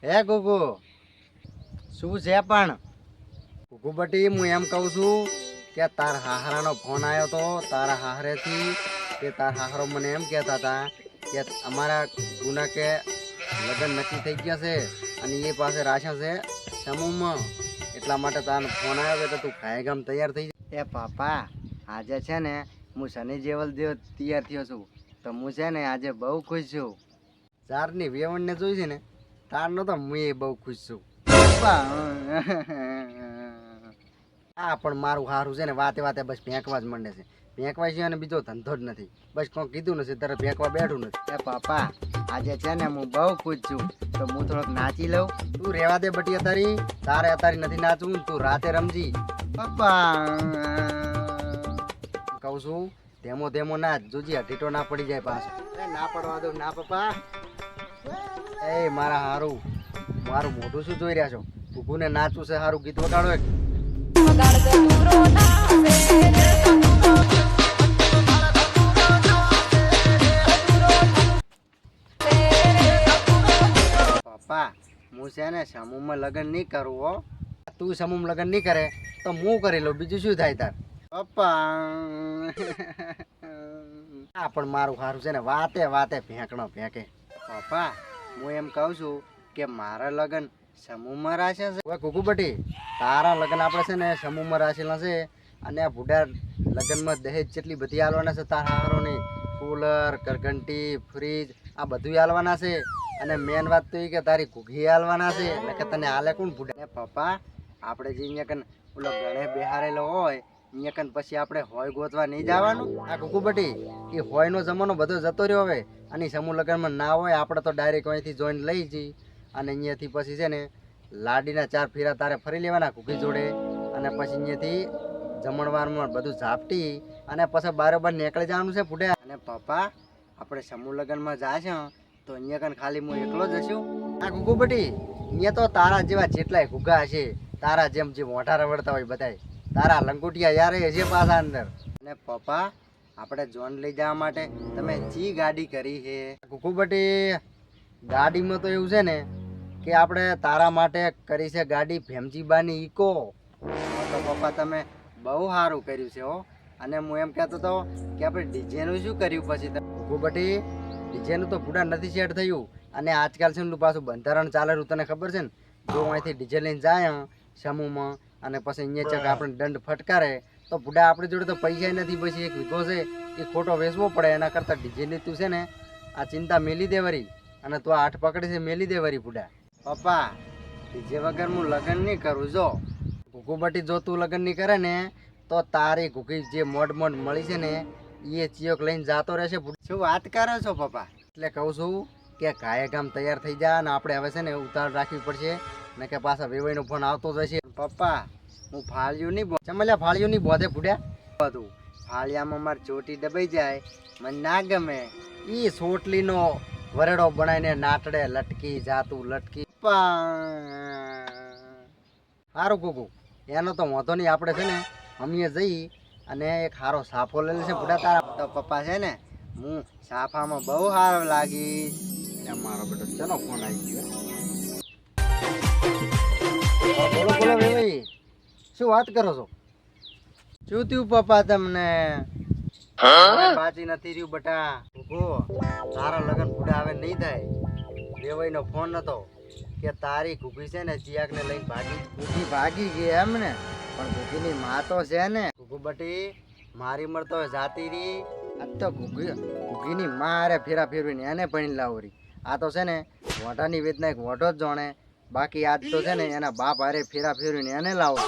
હે ગુગુ શું છે પણ ગુગુ બટી હું એમ કહું છું કે તાર હાહરાનો ફોન આવ્યો તો તારા હાહરેથી કે તાર હાહરો મને એમ કહેતા હતા કે અમારા ગુના કે લગ્ન નક્કી થઈ ગયા છે અને એ પાસે રાશન છે સમૂહમાં એટલા માટે તારો ફોન આવ્યો કે તું ખાયગામ તૈયાર થઈ જાય. એ પાપા આજે છે ને હું શનિ જેવલ દેવ તૈયાર થયો છું તો હું છે ને આજે બહુ ખુશ છું. ચારની વેવણને જોઈ છે ને તારનો તો હું એ બહુ ખુશ છું. હા પણ મારું સારું છે ને વાતે વાતે બસ ફેંકવા જ માંડે છે. ફેંકવા છે અને બીજો ધંધો જ નથી. બસ કોઈ કીધું નથી તારે ફેંકવા બેઠું નથી. એ પાપા આજે છે ને હું બહુ ખુશ છું તો હું થોડોક નાચી લઉં. તું રેવા દે બટી અતારી તારે અતારી નથી નાચવું તું રાતે રમજી. પપ્પા કહું છું ધેમો ધેમો નાચ જોજી હટીટો ના પડી જાય પાછો. ના પડવા દઉં ના પપ્પા. એ મારા હારું મારું મોઢું શું જોઈ રહ્યા છો? ગુગુને નાચવું છે સારું ગીત વગાડો એક. પપ્પા હું છે ને સમૂહમાં લગ્ન નહીં કરું હો. તું સમૂહ લગ્ન નહીં કરે તો હું કરી લઉં બીજું શું થાય તાર. પપ્પા હા પણ મારું સારું છે ને વાતે વાતે ફેંકણો ફેંકે. પપ્પા હું એમ કહું છું કે મારા લગ્ન સમૂહમાં રાખ્યા છે. હવે કુકુ બટી તારા લગ્ન આપણે છે ને સમૂહમાં રાખેલા છે અને આ બુઢા લગ્નમાં દહેજ જેટલી બધી હાલવાના છે તારા હારોની કુલર કરઘંટી ફ્રીજ આ બધું હાલવાના છે અને મેન વાત તો એ કે તારી ઘૂઘી હાલવાના છે એટલે કે તને હાલે કોણ બુઢા. પપ્પા આપણે જે અહીંયા કન ઓલો ગણે બેહારેલો હોય અહીંયા કન પછી આપણે હોય ગોતવા નહીં જવાનું. આ કુકુ બટી એ હોયનો જમાનો બધો જતો રહ્યો હવે અને સમૂહ લગ્નમાં ના હોય આપણે તો ડાયરેક્ટ અહીંથી જોઈન લઈ જઈ અને અહીંયાથી પછી છે ને લાડીના 4 ફેરા તારે ફરી લેવાના ઘૂઘી જોડે અને પછી અહીંયાથી જમણવારમાં બધું ઝાપટી અને પછી બારોબાર નીકળી જવાનું છે ફૂટે. અને પપ્પા આપણે સમૂહ લગ્નમાં જાય છે તો અહીંયા કન ખાલી હું એકલો જ હશું. આ ઘૂઘુ બટી અહીંયા તો તારા જેવા જેટલાય ઘૂઘા હશે તારા જેમ જે મોઢા રવડતા હોય બધાય તારા લંગોટિયા યારે હશે પાછા અંદર. અને પપ્પા આપણે જોન લઈ જવા માટે તમે જી ગાડી કરી છે? ઘૂઘુ બટી ગાડીમાં તો એવું છે ને કે આપણે તારા માટે કરી છે ગાડી ભેમજીબાની ઈકો. તો પપ્પા તમે બહુ સારું કર્યું છે હો. અને હું એમ કહેતો હતો કે આપણે ડીજેનું શું કર્યું પછી? ઘૂઘુ બટી ડીજેનું તો પૂરા નથી સેટ થયું અને આજકાલ છે ને પાછું બંધારણ ચાલેલું તને ખબર છે ને. જો અહીંથી ડીજે લઈને જાય સમૂહમાં અને પછી અહીંયા ચક આપણે દંડ ફટકારે તો બુડા આપણી જોડે તો પૈસા નથી. પછી એક વીઘો છે એ ખોટો વેચવો પડે એના કરતાં ડીજેની તું છે ને આ ચિંતા મેલી દે વરી અને તું 8 પકડી છે મેલી દે વરી બુડા. પપ્પા ડીજે વગર હું લગ્ન નહીં કરું. જો ઘૂઘુ બટી જો તું લગ્ન નહીં કરે ને તો તારી ઘૂઘી જે મોડ મળી છે ને એ ચિયોક લઈને જાતો રહેશે. શું વાત કરો છો પપ્પા? એટલે કહું છું કે ગાયે ગામ તૈયાર થઈ જા અને આપણે હવે છે ને ઉતાર રાખવી પડશે ને કે પાછા વેવાઈનો ફોન આવતો જશે. પપ્પા હું ફાળ્યું નહીં ચમલ્યા ફાળ્યું નહીં બોધે ફૂડ્યા બધું ફાળિયામાં મારી ચોટી દબાઈ જાય મને ના ગમે. એ સોટલીનો વરેડો બનાવીને નાટડે લટકી જાતું લટકી. સારું કુકુ એનો તો વાંધો નહીં. આપણે છે ને અમીએ જઈ અને એક સારો સાફો લઈ લેશે બુડા તારા. તો પપ્પા છે ને હું સાફામાં બહુ સારો લાગીશ. મારો બેટો ચલો ફોન આવી ગયો. બોલો બોલો ભાઈ શું વાત કરો છો? શું થયું પપ્પા તમને? બાજી નથી રહ્યું બટા. તારા લગ્ન બુડા હવે નહીં થાય. વેવાઈનો ફોન નતો કે તારી ઘૂઘી છે ને ચિયાકને લઈને ઘૂઘી ભાગી ગઈ એમ ને. પણ ઘૂઘીની માં તો છે ને. ઘૂઘુ બટી મારી મર તો જાતી રહી. આ તો ઘૂઘીની માં અરે ફેરા ફેરવીને એને પણ લાવરી. આ તો છે ને વોટાની વેદના એક વોટો જ જોણે. બાકી આજ તો છે ને એના બાપ હારે ફેરા ફેરવીને એને લાવો.